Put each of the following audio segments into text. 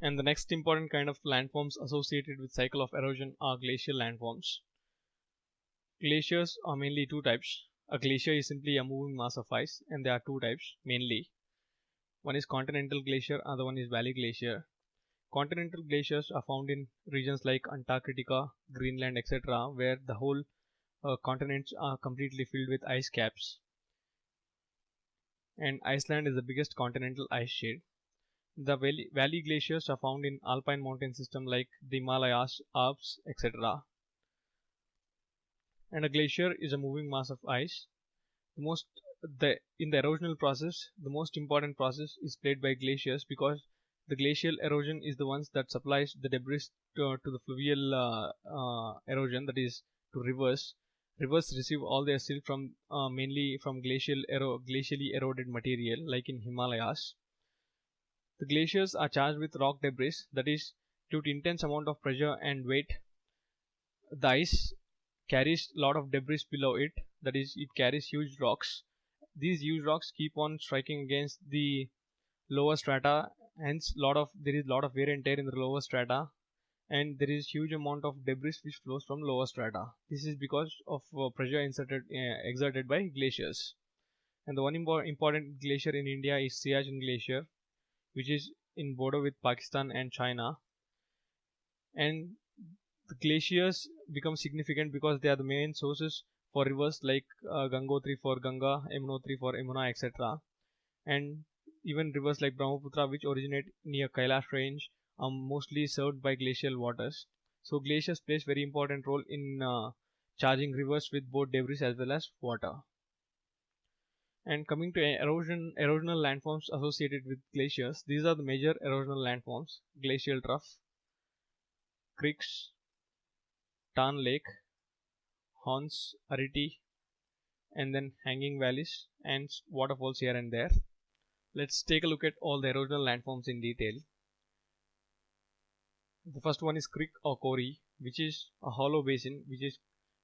And the next important kind of landforms associated with cycle of erosion are glacial landforms. Glaciers are mainly two types. A glacier is simply a moving mass of ice, and there are two types mainly. One is continental glacier, other one is valley glacier. Continental glaciers are found in regions like Antarctica, Greenland, etc., where the whole continents are completely filled with ice caps. And Iceland is the biggest continental ice sheet. The valley glaciers are found in alpine mountain system like the Himalayas, Alps, etc. And a glacier is a moving mass of ice. In the erosional process, the most important process is played by glaciers because the glacial erosion is the ones that supplies the debris to the fluvial erosion, that is to rivers. Rivers receive all their silt from mainly from glacially eroded material like in Himalayas. The glaciers are charged with rock debris, that is due to intense amount of pressure and weight. The ice carries a lot of debris below it, that is it carries huge rocks. These huge rocks keep on striking against the lower strata, hence there is lot of wear and tear in the lower strata, and there is huge amount of debris which flows from lower strata. This is because of pressure exerted by glaciers. And the one important glacier in India is Siachen Glacier, which is in border with Pakistan and China. And the glaciers become significant because they are the main sources for rivers like Gangotri for Ganga, Yamunotri for Yamuna, etc. And even rivers like Brahmaputra, which originate near Kailash range, are mostly served by glacial waters. So glaciers plays very important role in charging rivers with both debris as well as water. And coming to erosional landforms associated with glaciers, these are the major erosional landforms: glacial trough, creeks, Tarn Lake, Horns, Ariti, and then hanging valleys and waterfalls here and there. Let's take a look at all the erosional landforms in detail. The first one is creek or corrie, which is a hollow basin which is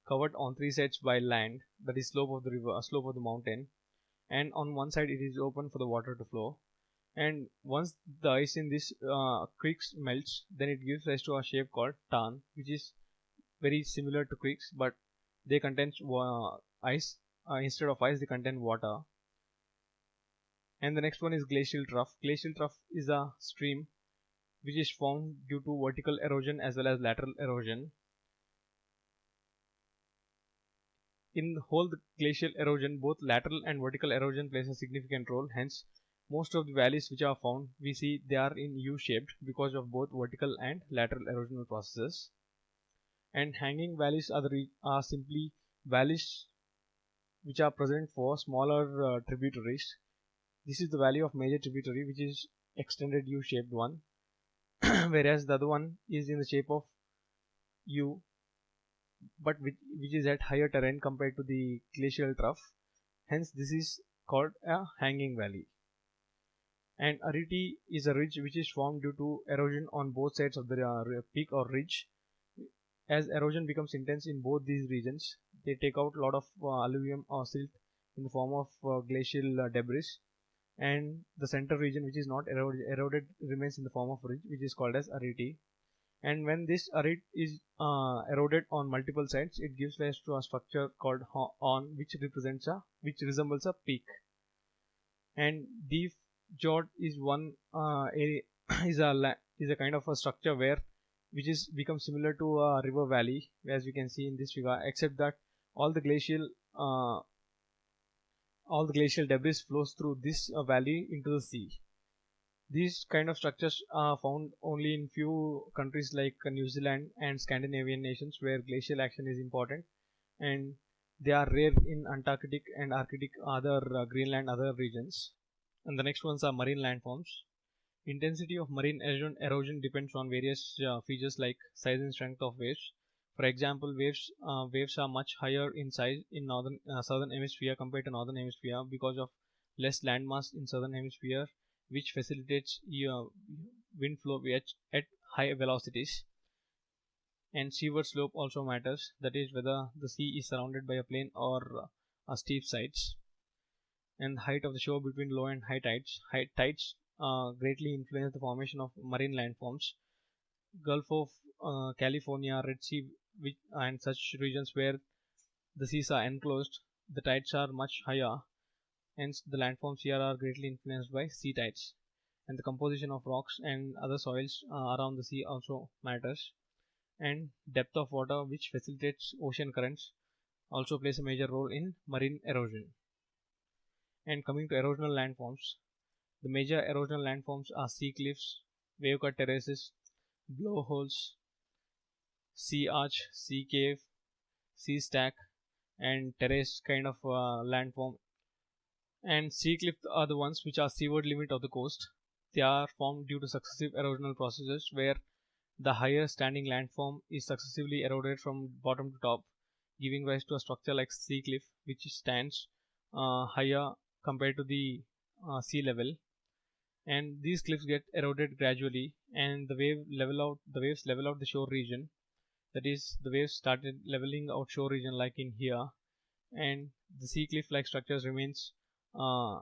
covered on three sides by land, that is slope of the river, slope of the mountain, and on one side it is open for the water to flow. And once the ice in this creeks melts, then it gives rise to a shape called tarn, which is very similar to creeks, but they contain ice. Instead of ice, they contain water. And the next one is glacial trough. Glacial trough is a stream which is formed due to vertical erosion as well as lateral erosion. In the whole glacial erosion, both lateral and vertical erosion plays a significant role. Hence, most of the valleys which are found, we see they are in U-shaped because of both vertical and lateral erosional processes. And hanging valleys are simply valleys which are present for smaller tributaries. This is the valley of major tributary, which is extended U-shaped one, whereas the other one is in the shape of U, but which is at higher terrain compared to the glacial trough. Hence, this is called a hanging valley. And Ariti is a ridge which is formed due to erosion on both sides of the peak or ridge. As erosion becomes intense in both these regions, they take out a lot of alluvium or silt in the form of glacial debris, and the center region, which is not eroded, remains in the form of ridge, which is called as Ariti. And when this arid is eroded on multiple sides, it gives rise to a structure called horn, which resembles a peak. And deep jot is one is a kind of a structure where which is becomes similar to a river valley, as we can see in this figure, except that all the glacial uh, all the glacial debris flows through this valley into the sea. These kind of structures are found only in few countries like New Zealand and Scandinavian nations where glacial action is important, and they are rare in Antarctic and Arctic, other Greenland, other regions. And the next ones are marine landforms. Intensity of marine erosion depends on various features like size and strength of waves. For example, waves are much higher in size in southern hemisphere compared to northern hemisphere because of less landmass in southern hemisphere, which facilitates wind flow at high velocities. And seaward slope also matters, that is whether the sea is surrounded by a plain or a steep sides. And height of the shore between low and high tides. High tides greatly influence the formation of marine landforms. Gulf of California, Red Sea, and such regions where the seas are enclosed, the tides are much higher. Hence, the landforms here are greatly influenced by sea tides. And the composition of rocks and other soils around the sea also matters. And depth of water, which facilitates ocean currents, also plays a major role in marine erosion. And coming to erosional landforms, the major erosional landforms are sea cliffs, wave cut terraces, blowholes, sea arch, sea cave, sea stack, and terrace kind of landform. And sea cliffs are the ones which are seaward limit of the coast. They are formed due to successive erosional processes where the higher standing landform is successively eroded from bottom to top, giving rise to a structure like sea cliff, which stands higher compared to the sea level. And these cliffs get eroded gradually, and the waves level out the shore region. That is, the waves started leveling out shore region like in here, and the sea cliff like structures uh,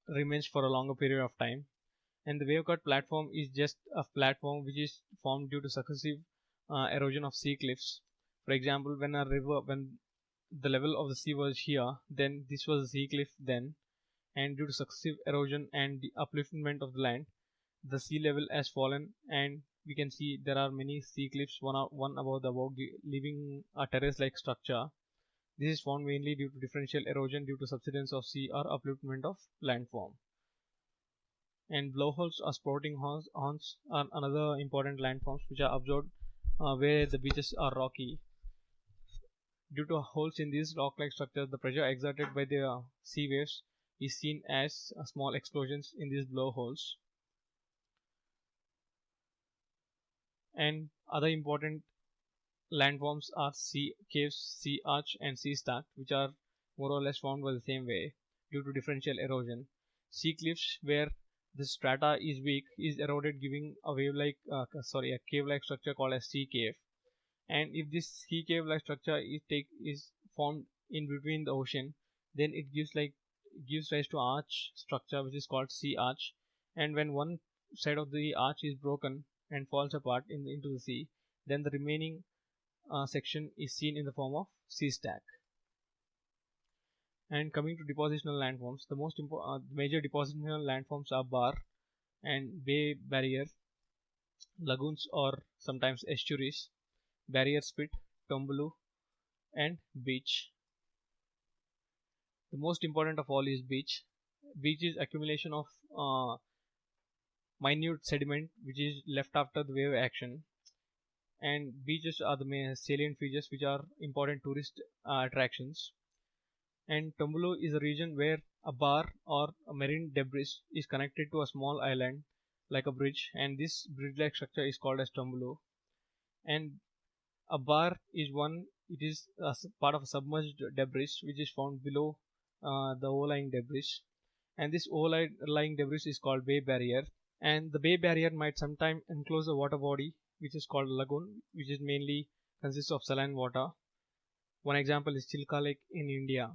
remains for a longer period of time. And the wave cut platform is just a platform which is formed due to successive erosion of sea cliffs. For example, when the level of the sea was here, then this was a sea cliff then, and due to successive erosion and the upliftment of the land, the sea level has fallen, and we can see there are many sea cliffs, one above the above, leaving a terrace-like structure. This is formed mainly due to differential erosion due to subsidence of sea or upliftment of landform. And blowholes or spouting horns are another important landforms which are observed where the beaches are rocky. Due to holes in these rock-like structures, the pressure exerted by the sea waves is seen as small explosions in these blowholes. And other important landforms are sea caves, sea arch, and sea stack, which are more or less formed by the same way due to differential erosion. Sea cliffs, where the strata is weak, is eroded, giving a a cave-like structure called as sea cave. And if this sea cave-like structure is formed in between the ocean, then it gives rise to arch structure, which is called sea arch. And when one side of the arch is broken and falls apart into the sea, then the remaining section is seen in the form of sea stack. And coming to depositional landforms, the major depositional landforms are bar and bay barrier, lagoons or sometimes estuaries, barrier spit, tombulu, and beach. The most important of all is beach. Beach is accumulation of minute sediment which is left after the wave action. And beaches are the main salient features which are important tourist attractions. And Tombolo is a region where a bar or a marine debris is connected to a small island like a bridge, and this bridge-like structure is called as Tombolo. And a bar is it is part of a submerged debris which is found below the overlying debris, and this overlying debris is called bay barrier. And the bay barrier might sometimes enclose a water body which is called lagoon, which is mainly consists of saline water. One example is Chilka Lake in India.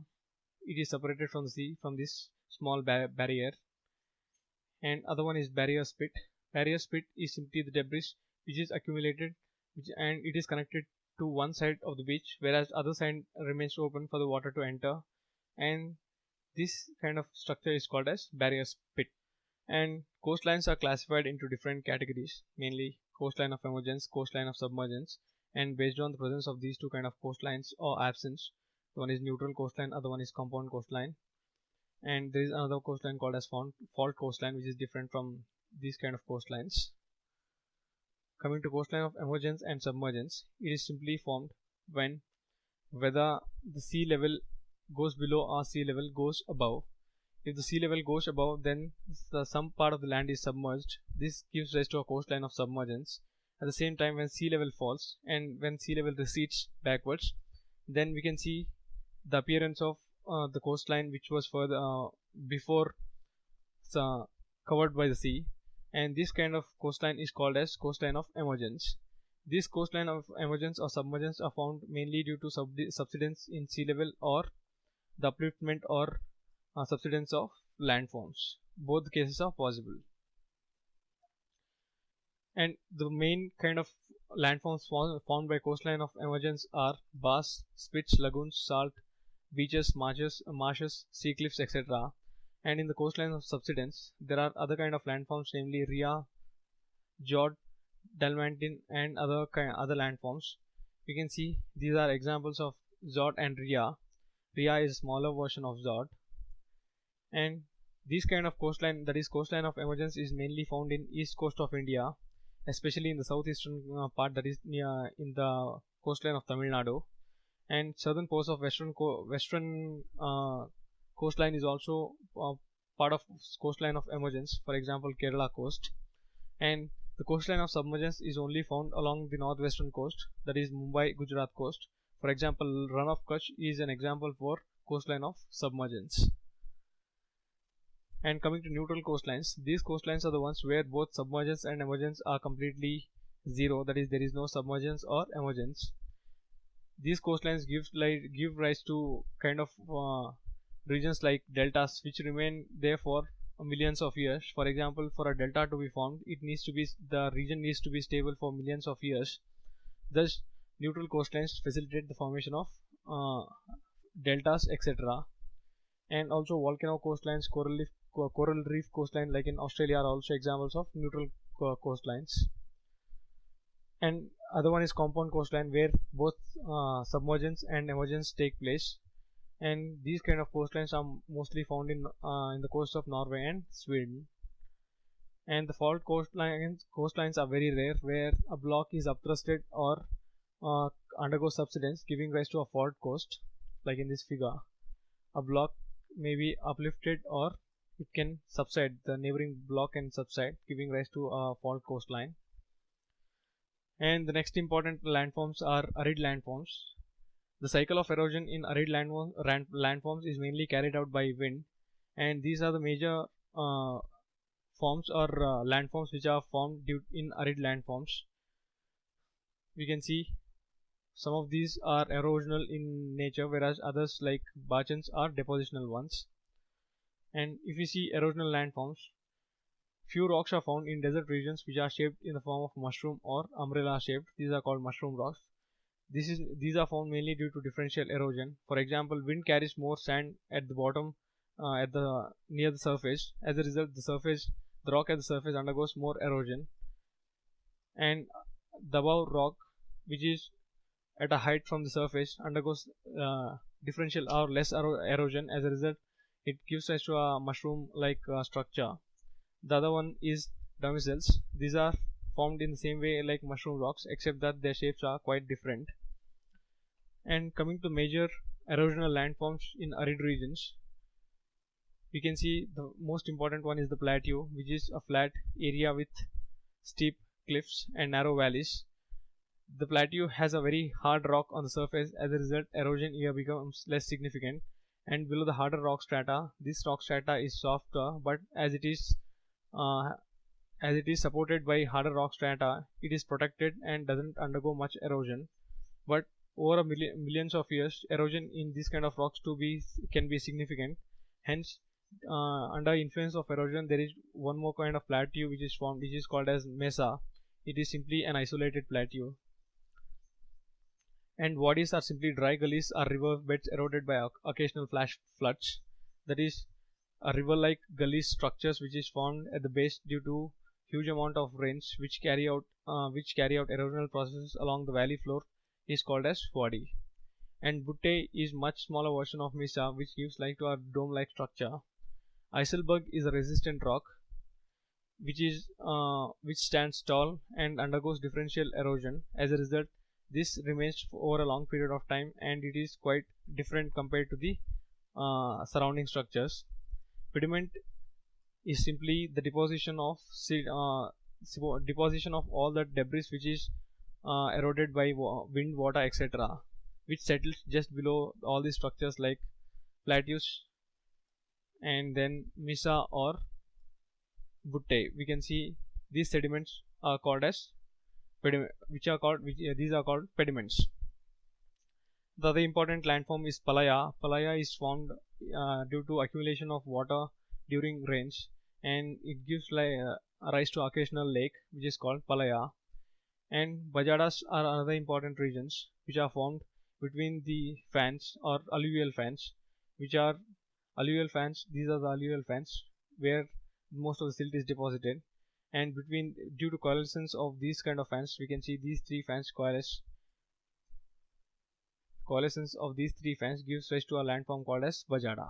It is separated from the sea from this small barrier. And other one is barrier spit. Barrier spit is simply the debris which is accumulated, and it is connected to one side of the beach, whereas other side remains open for the water to enter. And this kind of structure is called as barrier spit. And coastlines are classified into different categories, mainly coastline of emergence, coastline of submergence, and based on the presence of these two kind of coastlines or absence, one is neutral coastline, other one is compound coastline. And there is another coastline called as fault coastline, which is different from these kind of coastlines. Coming to coastline of emergence and submergence, it is simply formed when whether the sea level goes below or sea level goes above. If the sea level goes above, then some part of the land is submerged. This gives rise to a coastline of submergence. At the same time, when sea level falls and when sea level recedes backwards, then we can see the appearance of the coastline which was further before covered by the sea, and this kind of coastline is called as coastline of emergence. This coastline of emergence or submergence are found mainly due to subsidence in sea level or the upliftment or subsidence of landforms. Both cases are possible. And the main kind of landforms formed by coastline of emergence are bars, spits, lagoons, salt, beaches, marshes, sea cliffs, etc. And in the coastline of subsidence, there are other kind of landforms, namely Ria, Jod, Dalmatian, and other landforms. You can see these are examples of Zod and Ria. Ria is a smaller version of Zod, and this kind of coastline, that is coastline of emergence, is mainly found in east coast of India, especially in the southeastern part, that is near in the coastline of Tamil Nadu, and southern coast of western coastline is also part of coastline of emergence. For example, Kerala coast, and the coastline of submergence is only found along the northwestern coast, that is Mumbai Gujarat coast. For example, Run of Kutch is an example for coastline of submergence. And coming to neutral coastlines, these coastlines are the ones where both submergence and emergence are completely zero, that is there is no submergence or emergence. These coastlines give rise to kind of regions like deltas, which remain there for millions of years. For example, for a delta to be formed, the region needs to be stable for millions of years. Thus, neutral coastlines facilitate the formation of deltas, etc. And also volcano coastlines, coral reef coastline like in Australia are also examples of neutral coastlines. And other one is compound coastline, where both submergence and emergence take place. And these kind of coastlines are mostly found in the coast of Norway and Sweden. And the fault coastlines are very rare, where a block is upthrusted or undergoes subsidence, giving rise to a fault coast, like in this figure. A block may be uplifted or it can subside. The neighboring block can subside, giving rise to a fault coastline. And the next important landforms are arid landforms. The cycle of erosion in arid landforms is mainly carried out by wind, and these are the major forms or landforms which are formed in arid landforms. We can see some of these are erosional in nature, whereas others like bachans are depositional ones. And if we see erosional landforms, few rocks are found in desert regions which are shaped in the form of mushroom or umbrella shaped. These are called mushroom rocks. These are found mainly due to differential erosion. For example, wind carries more sand at the bottom, near the surface. As a result, the rock at the surface undergoes more erosion, and the above rock, which is at a height from the surface, undergoes differential or less erosion. As a result, it gives rise to a mushroom like structure. The other one is domicils. These are formed in the same way like mushroom rocks, except that their shapes are quite different. And coming to major erosional landforms in arid regions, we can see the most important one is the plateau, which is a flat area with steep cliffs and narrow valleys. The plateau has a very hard rock on the surface. As a result, erosion here becomes less significant. And below the harder rock strata, this rock strata is softer, but as it is supported by harder rock strata, it is protected and doesn't undergo much erosion. But over millions of years, erosion in this kind of rocks can be significant. Hence, under influence of erosion, there is one more kind of plateau which is formed, which is called as mesa. It is simply an isolated plateau. And wadis are simply dry gullies or river beds eroded by occasional flash floods. That is, a river-like gully structures which is formed at the base due to huge amount of rains which carry out erosional processes along the valley floor is called as wadi. And butte is much smaller version of mesa, which gives rise to a dome-like structure. Eiselberg is a resistant rock which stands tall and undergoes differential erosion. As a result, this remains over a long period of time, and it is quite different compared to the surrounding structures. Pediment is simply the deposition of all the debris which is eroded by wind, water, etc., which settles just below all these structures like plateaus and then mesa or butte. We can see these sediments are called as these are called pediments. The other important landform is palaya. Palaya is formed due to accumulation of water during rains, and it gives rise to occasional lake which is called palaya. And bajadas are another important regions which are formed between the fans or alluvial fans, which are alluvial fans. These are the alluvial fans where most of the silt is deposited, and between due to coalescence of these kind of fans, we can see these three fans coalesce. Coalescence of these three fans gives rise to a landform called as bajada.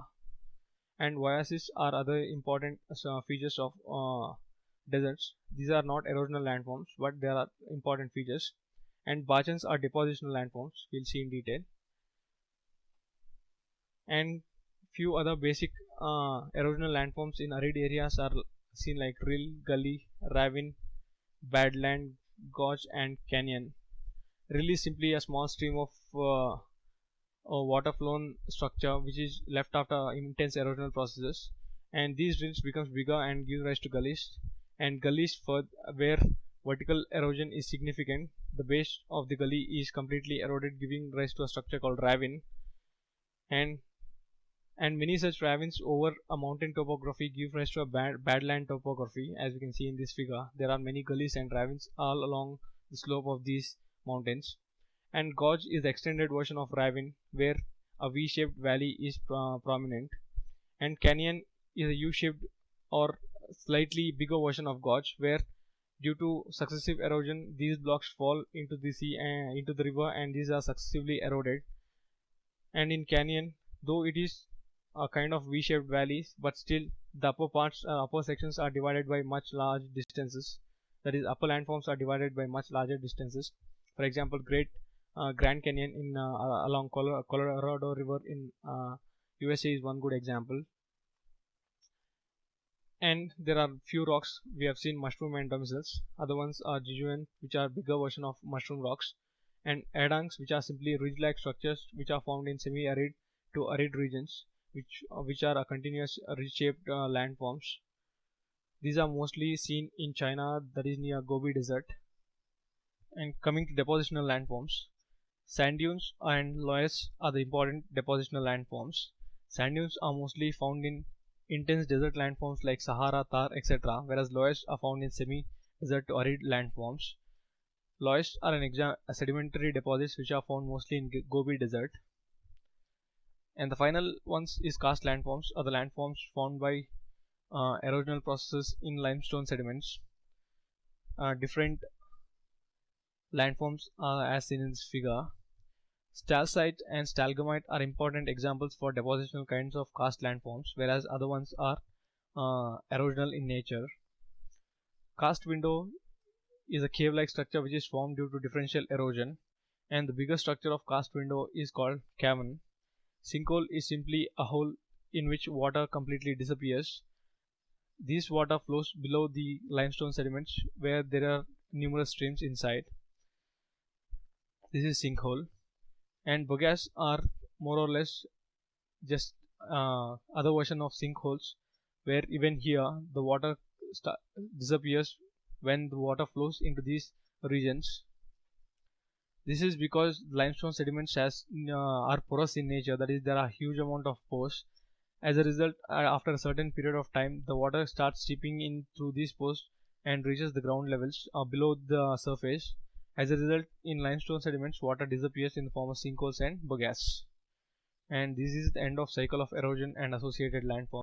And oases are other important features of deserts. These are not erosional landforms, but they are important features. And bachans are depositional landforms. We'll see in detail. And few other basic erosional landforms in arid areas are seen like rill, gully, ravine, badland, gorge, and canyon. Rill is simply a small stream of a water flown structure which is left after intense erosional processes, and these rills becomes bigger and give rise to gullies. And gullies for where vertical erosion is significant, the base of the gully is completely eroded, giving rise to a structure called ravine. And many such ravines over a mountain topography give rise to a badland topography. As you can see in this figure, there are many gullies and ravines all along the slope of these mountains. And gorge is the extended version of ravine where a V-shaped valley is prominent. And canyon is a U-shaped or slightly bigger version of gorge where due to successive erosion these blocks fall into the sea and into the river, and these are successively eroded. And in canyon, though it is a kind of V-shaped valleys, but still the upper sections are divided by much large distances. That is, upper landforms are divided by much larger distances. For example, Grand Canyon in along Colorado River in USA is one good example. And there are few rocks we have seen: mushroom and domicils. Other ones are Jijuan, which are bigger version of mushroom rocks, and adangs, which are simply ridge-like structures which are found in semi-arid to arid regions, which are a continuous ridge-shaped landforms. These are mostly seen in China, that is near Gobi Desert. And coming to depositional landforms, sand dunes and loess are the important depositional landforms. Sand dunes are mostly found in intense desert landforms like Sahara, Thar, etc., whereas loess are found in semi-desert to arid landforms. Loess are a sedimentary deposits which are found mostly in Gobi Desert. And the final ones is karst landforms, are the landforms formed by erosional processes in limestone sediments. Different landforms are as seen in this figure. Stalactite and stalagmite are important examples for depositional kinds of karst landforms, whereas other ones are erosional in nature. Karst window is a cave-like structure which is formed due to differential erosion, and the biggest structure of karst window is called cavern. Sinkhole is simply a hole in which water completely disappears. This water flows below the limestone sediments where there are numerous streams inside. This is sinkhole. And bogas are more or less just other version of sinkholes, where even here the water disappears when the water flows into these regions. This is because limestone sediments are porous in nature, that is, there are huge amount of pores. As a result, after a certain period of time, the water starts seeping in through these pores and reaches the ground levels below the surface. As a result, in limestone sediments, water disappears in the form of sinkholes and bogas. And this is the end of cycle of erosion and associated landforms.